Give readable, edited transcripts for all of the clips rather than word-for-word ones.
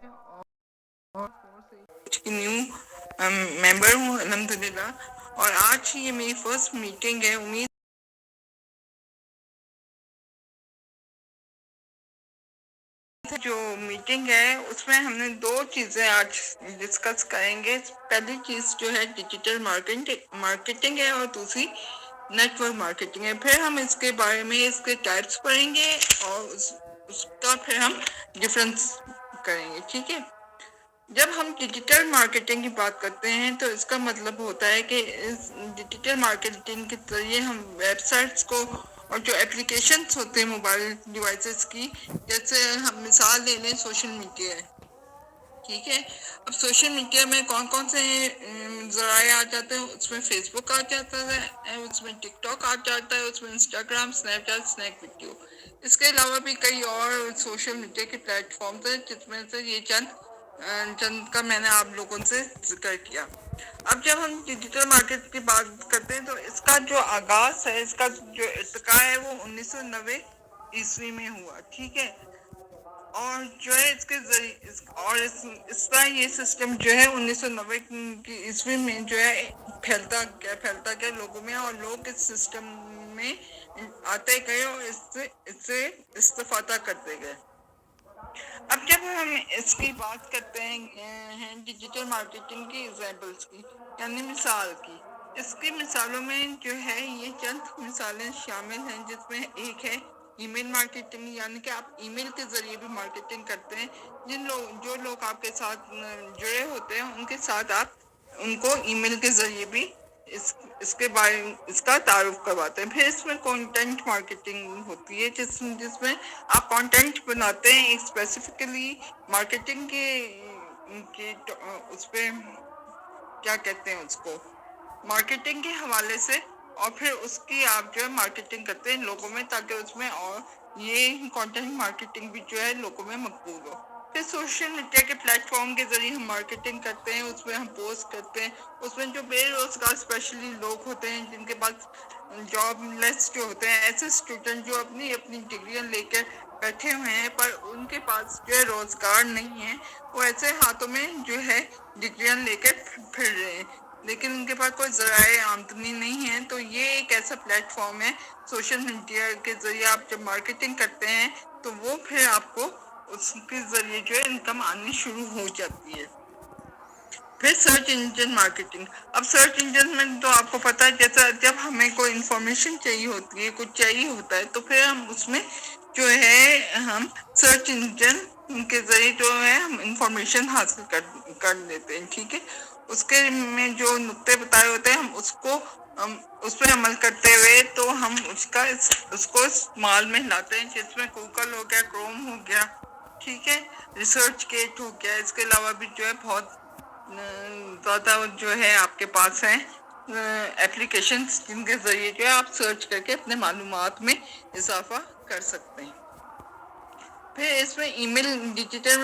اور کی نیو ممبر ہوں الحمدللہ، اور آج یہ میری فرسٹ میٹنگ ہے۔ امید جو میٹنگ ہے اس میں ہم نے دو چیزیں آج ڈسکس کریں گے۔ پہلی چیز جو ہے ڈیجیٹل مارکیٹنگ ہے، اور دوسری نیٹ ورک مارکیٹنگ ہے۔ پھر ہم اس کے بارے میں اس کے ٹائپس پڑھیں گے، اور اس کا پھر ہم ڈفرنس کریں گے، ٹھیک ہے۔ جب ہم ڈیجیٹل مارکیٹنگ کی بات کرتے ہیں تو اس کا مطلب ہوتا ہے کہ اس ڈیجیٹل مارکیٹنگ کے ذریعے ہم ویب سائٹس کو اور جو اپلیکیشنس ہوتے ہیں موبائل ڈیوائسز کی، جیسے ہم مثال لے لیں سوشل میڈیا ہے، ٹھیک ہے۔ اب سوشل میڈیا میں کون کون سے ذرائع آ جاتے ہیں؟ اس میں فیس بک آ جاتا ہے، اس میں ٹک ٹاک آ جاتا ہے، اس میں Instagram, Snapchat, Snack Video. اس کے علاوہ بھی کئی اور سوشل میڈیا کے پلیٹ فارمز ہیں، جس میں سے یہ چند کا میں نے آپ لوگوں سے ذکر کیا۔ اب جب ہم ڈیجیٹل مارکیٹ کی بات کرتے ہیں تو اس کا جو آغاز ہے، اس کا جو ارتقاء ہے، وہ 1990 میں ہوا، ٹھیک ہے۔ اور جو ہے اس کے ذریعے اور اس طرح یہ سسٹم جو ہے 1990 کی عیسوی میں جو ہے پھیلتا گیا لوگوں میں، اور لوگ اس سسٹم میں آتے گئے اور اس سے استفادہ کرتے گئے۔ اب جب ہم اس کی بات کرتے ہیں ڈیجیٹل مارکیٹنگ کی ایگزامپلس کی، یعنی مثال کی، اس کی مثالوں میں جو ہے یہ چند مثالیں شامل ہیں، جس میں ایک ہے ای میل مارکیٹنگ، یعنی کہ آپ ای میل کے ذریعے بھی مارکیٹنگ کرتے ہیں۔ جو لوگ آپ کے ساتھ جڑے ہوتے ہیں ان کے ساتھ آپ ان کو ای میل کے ذریعے بھی اس کا تعارف کرواتے ہیں۔ پھر اس میں کانٹینٹ مارکیٹنگ ہوتی ہے، جس میں آپ کانٹینٹ بناتے ہیں اسپیسیفکلی مارکیٹنگ کے اس پہ کیا کہتے ہیں اس کو، مارکیٹنگ کے حوالے سے، اور پھر اس کی آپ جو ہے مارکیٹنگ کرتے ہیں لوگوں میں، تاکہ اس میں اور یہ کانٹینٹ مارکیٹنگ بھی جو ہے لوگوں میں مقبول ہو۔ پھر سوشل میڈیا کے پلیٹ فارم کے ذریعے ہم مارکیٹنگ کرتے ہیں، اس میں ہم پوسٹ کرتے ہیں۔ اس میں جو بے روزگار اسپیشلی لوگ ہوتے ہیں، جن کے پاس جاب لیس جو ہوتے ہیں، ایسے اسٹوڈنٹ جو اپنی ڈگریاں لے کر بیٹھے ہوئے ہیں پر ان کے پاس جو ہے روزگار نہیں ہے، وہ ایسے ہاتھوں میں جو ہے ڈگریاں لے کے پھر رہے ہیں، لیکن ان کے پاس کوئی ذرائع آمدنی نہیں ہے۔ تو یہ ایک ایسا پلیٹ فارم ہے، سوشل میڈیا کے ذریعے آپ جب مارکیٹنگ کرتے ہیں تو وہ پھر آپ کو اس کے ذریعے جو ہے انکم آنی شروع ہو جاتی ہے۔ پھر سرچ انجن مارکیٹنگ۔ اب سرچ انجن میں تو آپ کو پتہ ہے، جیسا جب ہمیں کوئی انفارمیشن چاہیے ہوتی ہے، کچھ چاہیے ہوتا ہے، تو پھر ہم اس میں جو ہے ہم سرچ انجن کے ذریعے جو ہے ہم انفارمیشن حاصل کر لیتے ہیں، ٹھیک ہے۔ اس کے میں جو نقطے بتائے ہوتے ہیں، ہم اس پہ عمل کرتے ہوئے تو ہم اس کو استعمال میں لاتے ہیں، جس میں گوگل ہو گیا، کروم ہو گیا، ٹھیک ہے، ریسرچ گیٹ ہو گیا۔ اس کے علاوہ بھی جو ہے بہت زیادہ جو ہے آپ کے پاس ہیں اپلیکیشنز، جن کے ذریعے جو ہے آپ سرچ کر کے اپنے معلومات میں اضافہ کر سکتے ہیں۔ پھر اس میں ای میل ڈیجیٹل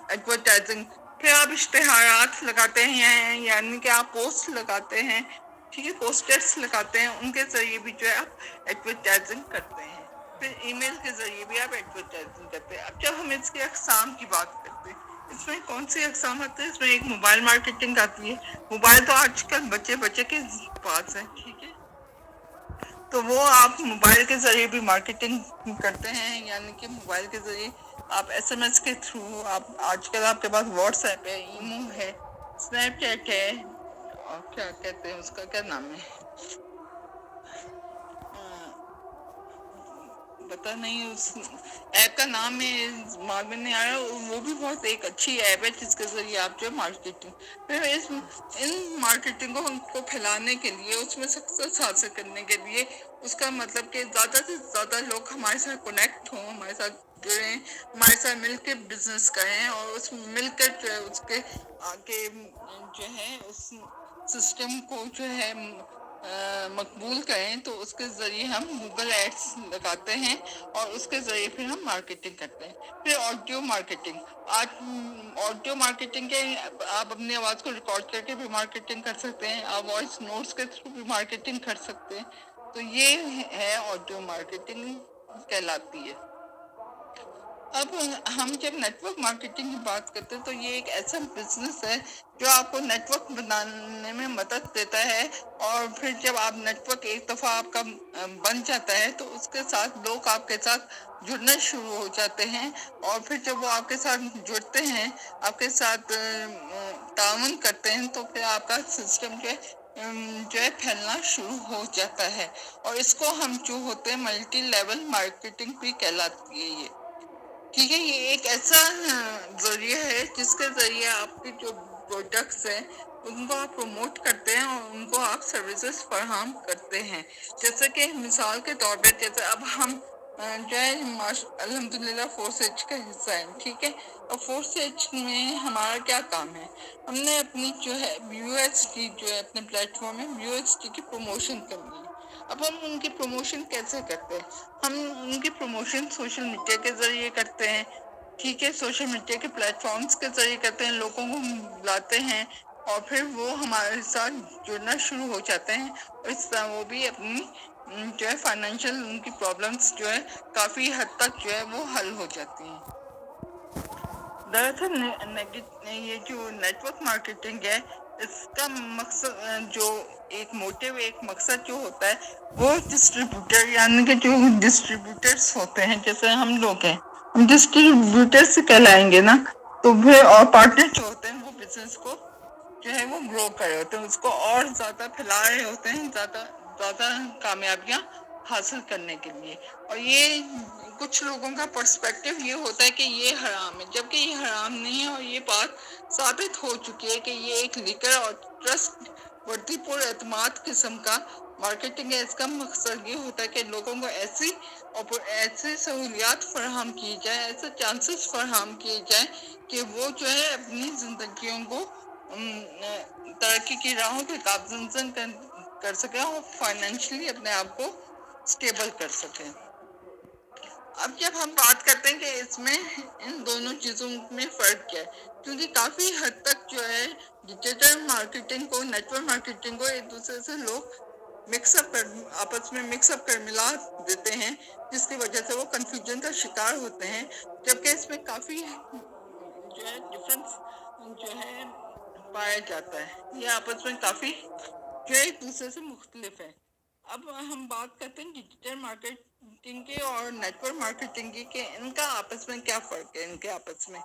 ایڈورٹائزنگ، پھر آپ اشتہارات لگاتے ہیں، یعنی کہ آپ پوسٹ لگاتے ہیں، ٹھیک ہے، پوسٹرز لگاتے ہیں، ان کے ذریعے بھی جو ہے آپ ایڈورٹائزنگ کرتے ہیں۔ پھر ای میل کے ذریعے بھی آپ ایڈورٹائزنگ کرتے ہیں۔ اب جب ہم اس کی اقسام کی بات کرتے ہیں، اس میں کون سی اقسام آتی ہے؟ اس میں ایک موبائل مارکیٹنگ آتی ہے۔ موبائل تو آج کل بچے کے پاس ہے، ٹھیک ہے، تو وہ آپ موبائل کے ذریعے بھی مارکیٹنگ کرتے ہیں، یعنی کہ موبائل کے ذریعے آپ ایس ایم ایس کے تھرو، آج کل آپ کے پاس واٹس ایپ ہے، ایمو ہے، اسنیپ چیٹ ہے، اور کیا کہتے ہیں اس کا کیا نام ہے، پتا نہیں اس ایپ کا نام میں دماغ میں نہیں آ رہا۔ وہ بھی بہت ایک اچھی ایپ ہے، جس کے ذریعے آپ جو مارکیٹنگ، پھر ان مارکیٹنگ کو پھیلانے کے لیے، اس میں سکسیس حاصل کرنے کے لیے، اس کا مطلب کہ زیادہ سے زیادہ لوگ ہمارے ساتھ کنیکٹ ہوں، ہمارے ساتھ جڑیں، ہمارے ساتھ مل کے بزنس کریں، اور اس مل کر جو ہے اس کے آگے جو ہے اس سسٹم کو جو ہے مقبول کریں، تو اس کے ذریعے ہم گوگل ایڈس لگاتے ہیں، اور اس کے ذریعے پھر ہم مارکیٹنگ کرتے ہیں۔ پھر آڈیو مارکیٹنگ، آڈیو مارکیٹنگ کے آپ اپنی آواز کو ریکارڈ کر کے بھی مارکیٹنگ کر سکتے ہیں، آپ وائس نوٹس کے تھرو بھی مارکیٹنگ کر سکتے ہیں، تو یہ ہے آڈیو مارکیٹنگ کہلاتی ہے۔ اب ہم جب نیٹورک مارکیٹنگ کی بات کرتے ہیں تو یہ ایک ایسا بزنس ہے جو آپ کو نیٹورک بنانے میں مدد دیتا ہے، اور پھر جب آپ نیٹورک ایک دفعہ آپ کا بن جاتا ہے تو اس کے ساتھ لوگ آپ کے ساتھ جڑنا شروع ہو جاتے ہیں، اور پھر جب وہ آپ کے ساتھ جڑتے ہیں، آپ کے ساتھ تعاون کرتے ہیں، تو پھر آپ کا سسٹم جو ہے پھیلنا شروع ہو جاتا ہے، اور اس کو ہم جو ہوتے ہیں ملٹی لیول مارکیٹنگ بھی کہلاتی ہے یہ، ٹھیک ہے۔ یہ ایک ایسا ذریعہ ہے جس کے ذریعے آپ کے جو پروڈکٹس ہیں ان کو آپ پروموٹ کرتے ہیں اور ان کو آپ سروسز فراہم کرتے ہیں، جیسے کہ مثال کے طور پہ جیسے اب ہم جو ہے الحمدللہ فورس ایج کا حصہ ہے، ٹھیک ہے، اور فورس ایج میں ہمارا کیا کام ہے، ہم نے اپنی جو ہے یو ایس کی جو ہے اپنے پلیٹ فارم میں یو ایس کی پروموشن کرنی ہے۔ اب ہم ان کی پروموشن کیسے کرتے ہیں؟ ہم ان کی پروموشن سوشل میڈیا کے ذریعے کرتے ہیں، ٹھیک ہے، سوشل میڈیا کے پلیٹ فارمز کے ذریعے کرتے ہیں، لوگوں کو بلاتے ہیں اور پھر وہ ہمارے ساتھ جڑنا شروع ہو جاتے ہیں، اور اس طرح وہ بھی اپنی جو ہے فائنینشیل ان کی پرابلمس جو ہے کافی حد تک جو ہے وہ حل ہو جاتی ہیں۔ دراصل یہ جو نیٹ ورک مارکیٹنگ ہے اس کا مقصد جو ایک موٹو ایک مقصد جو ہوتا ہے وہ ڈسٹریبیوٹر یعنی کہ جو ڈسٹریبیوٹرس ہوتے ہیں جیسے ہم لوگ ہیں، ہم ڈسٹریبیوٹرس کہلائیں گے نا، تو پھر اور پارٹنر جو ہوتے ہیں وہ بزنس کو جو ہے وہ گرو کر رہے ہوتے ہیں، اس کو اور زیادہ پھیلا رہے ہوتے ہیں، زیادہ کامیابیاں حاصل کرنے کے لیے، اور یہ کچھ لوگوں کا پرسپیکٹیو یہ ہوتا ہے کہ یہ حرام ہے، جبکہ یہ حرام نہیں ہے، اور یہ بات ثابت ہو چکی ہے کہ یہ ایک لیکر اور ٹرسٹ ورتھی پر اعتماد قسم کا مارکیٹنگ ہے۔ اس کا مقصد یہ ہوتا ہے کہ لوگوں کو ایسی سہولیات فراہم کی جائے، ایسے چانسز فراہم کیے جائیں کہ وہ جو ہے اپنی زندگیوں کو ترقی کی راہوں پہ گامزن کر سکیں اور فائنینشلی اپنے آپ کو سٹیبل کر سکیں۔ اب جب ہم بات کرتے ہیں کہ اس میں ان دونوں چیزوں میں فرق کیا ہے، کیونکہ کافی حد تک جو ہے ڈیجیٹل مارکیٹنگ کو نیٹ ورک مارکیٹنگ کو ایک دوسرے سے لوگ آپس میں مکس اپ کر ملا دیتے ہیں، جس کی وجہ سے وہ کنفیوژن کا شکار ہوتے ہیں، جبکہ اس میں کافی جو ہے ڈفرنس جو ہے پایا جاتا ہے، یہ آپس میں کافی جو ہے ایک دوسرے سے مختلف ہے۔ اب ہم بات کرتے ہیں ڈیجیٹل مارکیٹنگ کے اور نیٹ ورک مارکیٹنگ کی کہ ان کا آپس میں کیا فرق ہے۔ ان کے آپس میں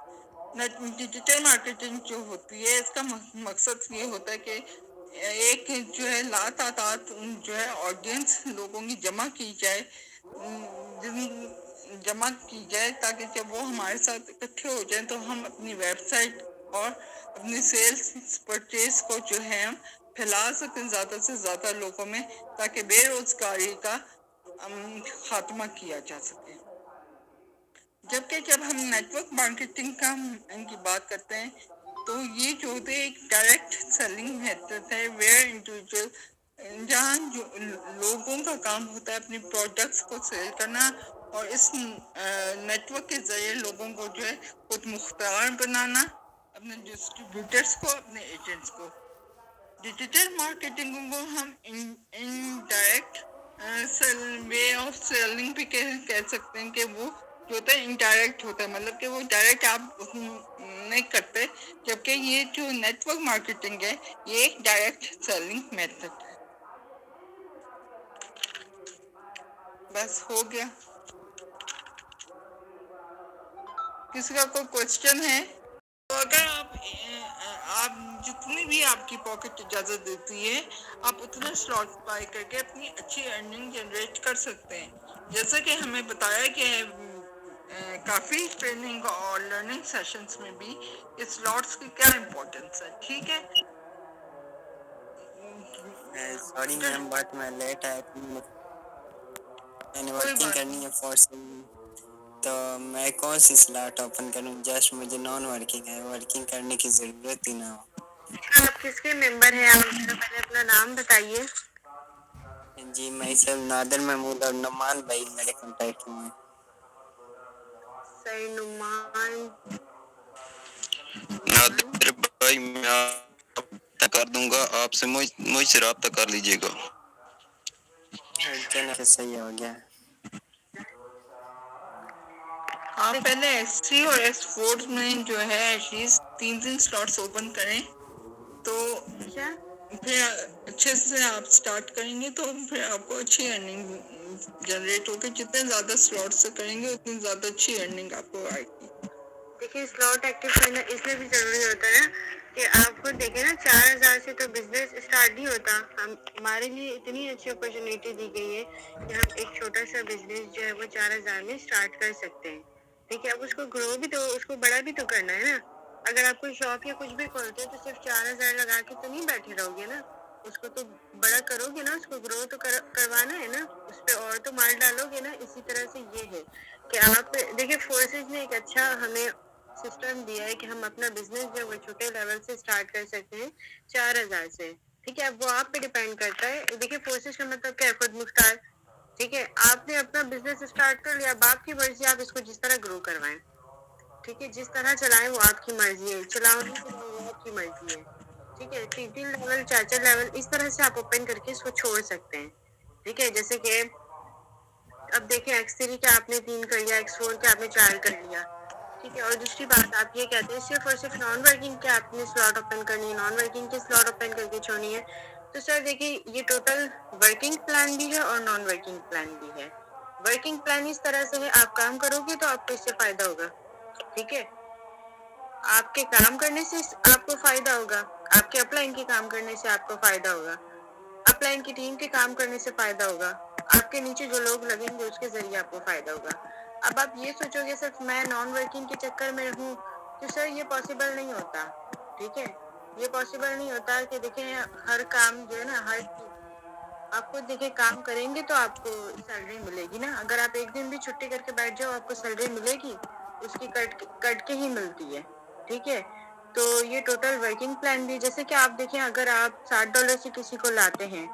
ڈیجیٹل مارکیٹنگ جو ہوتی ہے اس کا مقصد یہ ہوتا ہے کہ ایک جو ہے لاتعداد جو ہے آڈینس لوگوں کی جمع کی جائے تاکہ جب وہ ہمارے ساتھ اکٹھے ہو جائیں تو ہم اپنی ویب سائٹ اور اپنی سیلز پرچیز کو جو ہے ہم پھیلا سکیں زیادہ سے زیادہ لوگوں میں، تاکہ بے روزگاری کا خاتمہ کیا جا سکے۔ جبکہ جب ہم نیٹ ورک مارکیٹنگ کی بات کرتے ہیں تو یہ جو ہوتے ہیں ایک ڈائریکٹ سیلنگ میتھڈ ہے، ویئر انڈیویجول جہاں جو لوگوں کا کام ہوتا ہے اپنی پروڈکٹس کو سیل کرنا، اور اس نیٹ ورک کے ذریعے لوگوں کو جو ہے خود مختار بنانا، اپنے ڈسٹریبیوٹرس کو، اپنے ایجنٹس کو۔ ڈیجیٹل مارکیٹنگ کو ہم انڈائریکٹ وے آف سیلنگ بھی کہہ سکتے ہیں، کہ وہ جو ہوتا ہے انڈائریکٹ ہوتا ہے، مطلب کہ وہ ڈائریکٹ آپ نہیں کرتے، جبکہ یہ جو نیٹ ورک مارکیٹنگ ہے یہ ایک ڈائریکٹ سیلنگ میتھڈ ہے۔ بس ہو گیا، کسی کا کوئی کوشچن ہے؟ تو اگر آپ جتنی بھی آپ کی پاکٹ اجازت دیتی ہے آپ اتنا سلاٹ بائی کر کے اپنی اچھی ارننگ جنریٹ کر سکتے ہیں، جیسا کہ ہمیں بتایا کہ کافی ٹریننگ اور لرننگ سیشنز میں بھی اس سلاٹس کی کیا امپورٹنس ہے، ٹھیک ہے۔ سوری میم بٹ میں لیٹ آیا تھا، میں نے کوئی ورکنگ بات کرنی نہیں، ہے فور سے، تو میں کون سی سلاٹ اوپن کروں؟ جسٹ مجھے نان ورکنگ ہے، ورکنگ کرنے کی ضرورت ہی نہ ہو۔ آپ کس کے ممبر ہیں؟ آپ پہلے اپنا نام بتائیے۔ جی میں سب نادر محمود اور نعمان بھائی میرے کانٹیکٹ میں ہیں۔ صحیح، نعمان نادر بھائی میں آپ کر دوں گا، آپ سے مجھ سے رابطہ کر لیجئے گا۔ چلو صحیح ہو گیا۔ آپ پہلے S3 اور S4 میں جو ہے ایٹ لیسٹ 3 سلاٹس اوپن کریں تو پھر اچھے سے آپ سٹارٹ کریں گے تو پھر آپ کو اچھی ارننگ جنریٹ ہوگی. جتنے زیادہ سلاٹ سے کریں گے اتنی زیادہ اچھی ارننگ آپ کو آئے گی. دیکھیے سلاٹ ایکٹیو کرنا اس لیے بھی ضروری ہوتا ہے نا کہ آپ خود دیکھیں نا 4,000 سے تو بزنس اسٹارٹ نہیں ہوتا. ہمارے لیے اتنی اچھی اپرچونیٹی دی گئی ہے کہ ہم ایک چھوٹا سا بزنس جو ہے وہ 4,000 میں اسٹارٹ کر سکتے ہیں. ٹھیک ہے, اب اس کو گرو بھی تو اس کو بڑا بھی تو کرنا ہے نا. اگر آپ کوئی شاپ یا کچھ بھی کھولتے ہیں تو صرف 4,000 لگا کے تو نہیں بیٹھے رہو گے نا, اس کو تو بڑا کرو گے نا, اس کو گرو تو کروانا ہے نا, اس پہ اور تو مال ڈالو گے نا. اسی طرح سے یہ ہے کہ آپ دیکھیے فورسز نے ایک اچھا ہمیں سسٹم دیا ہے کہ ہم اپنا بزنس جو ہے وہ چھوٹے لیول سے اسٹارٹ کر سکتے ہیں 4,000 سے. ٹھیک ہے, اب وہ آپ پہ ڈیپینڈ کرتا ہے. دیکھیے فورسز کا مطلب کیا ہے, خود مختار. ٹھیک ہے, آپ نے اپنا بزنس اسٹارٹ کر لیا, اب آپ کی مرضی آپ اس کو جس طرح گرو کروائیں. ٹھیک ہے, جس طرح چلائیں وہ آپ کی مرضی ہے, چلاؤ وہ آپ کی مرضی ہے. ٹھیک ہے, 3 لیول 4 لیول اس طرح سے آپ اوپن کر کے اس کو چھوڑ سکتے ہیں. ٹھیک ہے, جیسے کہ اب دیکھیں X3 کے آپ نے 3 کر لیا, X4 کے آپ نے 4 کر لیا. ٹھیک ہے, اور دوسری بات آپ یہ کہتے ہیں صرف اور صرف نان ورکنگ کے آپ نے سلاٹ اوپن کرنی ہے, نان ورکنگ کے سلاٹ اوپن کر کے چھوڑنی ہے. تو سر دیکھیے یہ ٹوٹل ورکنگ پلان بھی ہے اور نان ورکنگ پلان بھی ہے. ورکنگ پلان اس طرح سے ہے, آپ کام کرو گے تو آپ کو اس سے فائدہ ہوگا. ٹھیک ہے, آپ کے کام کرنے سے آپ کو فائدہ ہوگا, آپ کے اپ لائن کے کام کرنے سے آپ کو فائدہ ہوگا, اپ لائن کی ٹیم کے کام کرنے سے فائدہ ہوگا, آپ کے نیچے جو لوگ لگیں گے اس کے ذریعے آپ کو فائدہ ہوگا. اب آپ یہ سوچو گے صرف میں نان ورکنگ کے چکر میں ہوں تو سر یہ پاسبل نہیں ہوتا. ٹھیک ہے, یہ پاسبل نہیں ہوتا کہ دیکھیں ہر کام جو ہے نا, ہر آپ کو دیکھیں کام کریں گے تو آپ کو سیلری ملے گی نا. اگر آپ ایک دن بھی چھٹی کر کے بیٹھ جاؤ آپ کو سیلری ملے گی, اس کی کٹ کے ہی ملتی ہے. ٹھیک ہے, تو یہ ٹوٹل ورکنگ پلان بھی جیسے کہ آپ دیکھیں اگر آپ $60 سے کسی کو لاتے ہیں,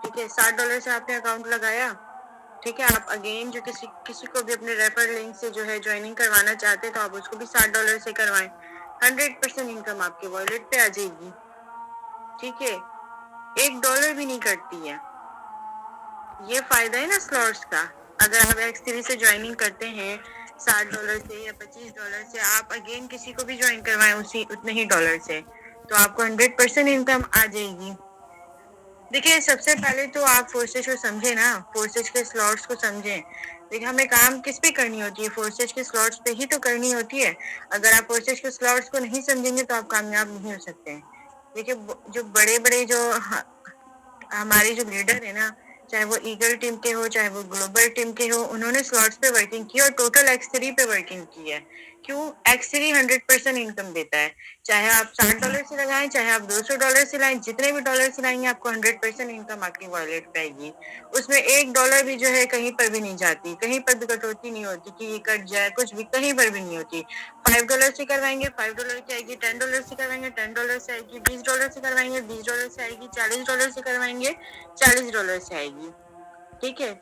ٹھیک ہے, $60 سے آپ نے اکاؤنٹ لگایا. ٹھیک ہے, آپ اگین جو کسی کو بھی اپنے ریفر لنک سے جو ہے جوائننگ کروانا چاہتے ہیں تو آپ اس کو بھی $60 سے کروائیں. 100% انکم آپ کے والیٹ پہ آ جائے گی. ٹھیک ہے, $1 بھی نہیں کٹتی ہے. یہ فائدہ ہے نا سلاٹس کا. اگر آپ X3 سے جوائننگ کرتے ہیں $60 سے یا $25 سے, آپ اگین کسی کو بھی جوائن کروائیں اسی اتنے ہی ڈالر سے تو آپ کو 100% انکم آ جائے گی. دیکھیے سب سے پہلے تو آپ فورسز کو سمجھیں نا, فورسز کے سلاٹس کو سمجھیں. دیکھیں ہمیں کام کس پہ کرنی ہوتی ہے, فورسز کے سلاٹس پہ ہی تو کرنی ہوتی ہے. اگر آپ فورسز کے سلاٹس کو نہیں سمجھیں گے تو آپ کامیاب نہیں ہو سکتے ہیں. دیکھیے جو بڑے جو ہمارے جو لیڈر ہے نا, چاہے وہ ایگل ٹیم کے ہو چاہے وہ گلوبل ٹیم کے ہو, انہوں نے سلاٹس پہ ورکنگ کی اور ٹوٹل X3 پہ ورکنگ کی ہے. کیوں, X3 100% انکم دیتا ہے. چاہے آپ $60 سے لگائیں چاہے آپ $200 سے لائیں, جتنے بھی ڈالر سے لائیں گے آپ کو 100% انکم آپ کی والیٹ پہ آئے گی. اس میں $1 بھی جو ہے کہیں پر بھی نہیں جاتی, کہیں پر بھی کٹوتی نہیں ہوتی کہ یہ کٹ جائے, کچھ بھی کہیں پر بھی نہیں ہوتی. $5 سے کروائیں گے $5 کی آئے گی, $10 سے کروائیں گے $10 سے آئے گی, $20 سے کروائیں گے $20 سے آئے گی, $40 سے کروائیں گے $40 سے آئے گی. ٹھیک ہے,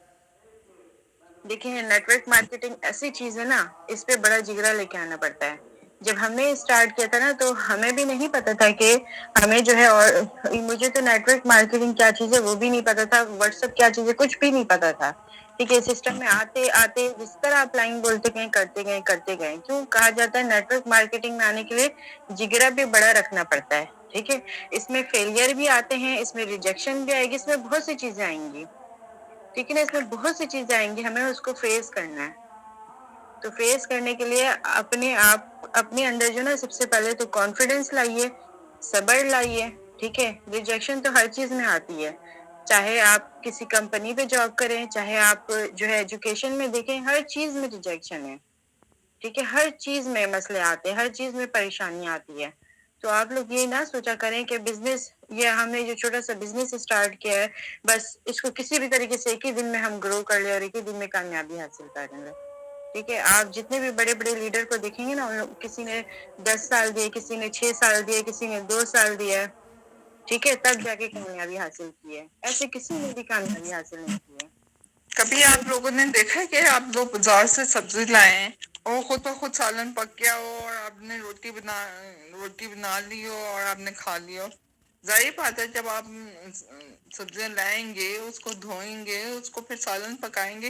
دیکھیں نیٹ ورک مارکیٹنگ ایسی چیز ہے نا, اس پہ بڑا جگرا لے کے آنا پڑتا ہے. جب ہم نے اسٹارٹ کیا تھا نا تو ہمیں بھی نہیں پتا تھا کہ ہمیں جو ہے, اور مجھے تو نیٹ ورک مارکیٹنگ کیا چیز ہے وہ بھی نہیں پتا تھا, واٹس ایپ کیا چیز ہے کچھ بھی نہیں پتا تھا. ٹھیک ہے, سسٹم میں آتے آتے جس طرح آپ لائن بولتے گئے کرتے گئے. کیوں کہا جاتا ہے نیٹ ورک مارکیٹنگ میں آنے کے لیے جگرا بھی بڑا رکھنا پڑتا ہے. ٹھیک ہے, اس میں فیلئر بھی آتے ہیں, اس میں ریجیکشن بھی آئے گی, اس میں بہت سی چیزیں آئیں گی. ٹھیک ہے نا, اس میں بہت سی چیزیں آئیں گی, ہمیں اس کو فیس کرنا ہے. تو فیس کرنے کے لیے اپنے اندر جو نا سب سے پہلے تو کانفیڈینس لائیے, صبر لائیے. ٹھیک ہے, ریجیکشن تو ہر چیز میں آتی ہے, چاہے آپ کسی کمپنی پہ جاب کریں چاہے آپ جو ہے ایجوکیشن میں دیکھیں, ہر چیز میں ریجیکشن ہے. ٹھیک ہے, ہر چیز میں مسئلے آتے ہیں, ہر چیز میں پریشانی آتی ہے. تو آپ لوگ یہ نہ سوچا کریں کہ بزنس, یہ ہم نے جو چھوٹا سا بزنس اسٹارٹ کیا ہے بس اس کو کسی بھی طریقے سے ایک ہی دن میں ہم گرو کر لیں اور ایک ہی دن میں کامیابی حاصل کر لیں. ٹھیک ہے, آپ جتنے بھی بڑے بڑے لیڈر کو دیکھیں گے نا, کسی نے 10 سال دیے, کسی نے 6 سال دیے, کسی نے 2 سال دیا. ٹھیک ہے, تب جا کے کامیابی حاصل کی ہے, ایسے کسی نے بھی کامیابی حاصل نہیں کی ہے. کبھی آپ لوگوں نے دیکھا کہ آپ لوگ بازار سے سبزی لائے ہیں اور خود بخود سالن پک گیا ہو اور آپ نے روٹی بنا لی ہو اور آپ نے کھا لی ہو؟ ظاہر بات ہے جب آپ سبزیاں لائیں گے, اس کو دھوئیں گے, اس کو پھر سالن پکائیں گے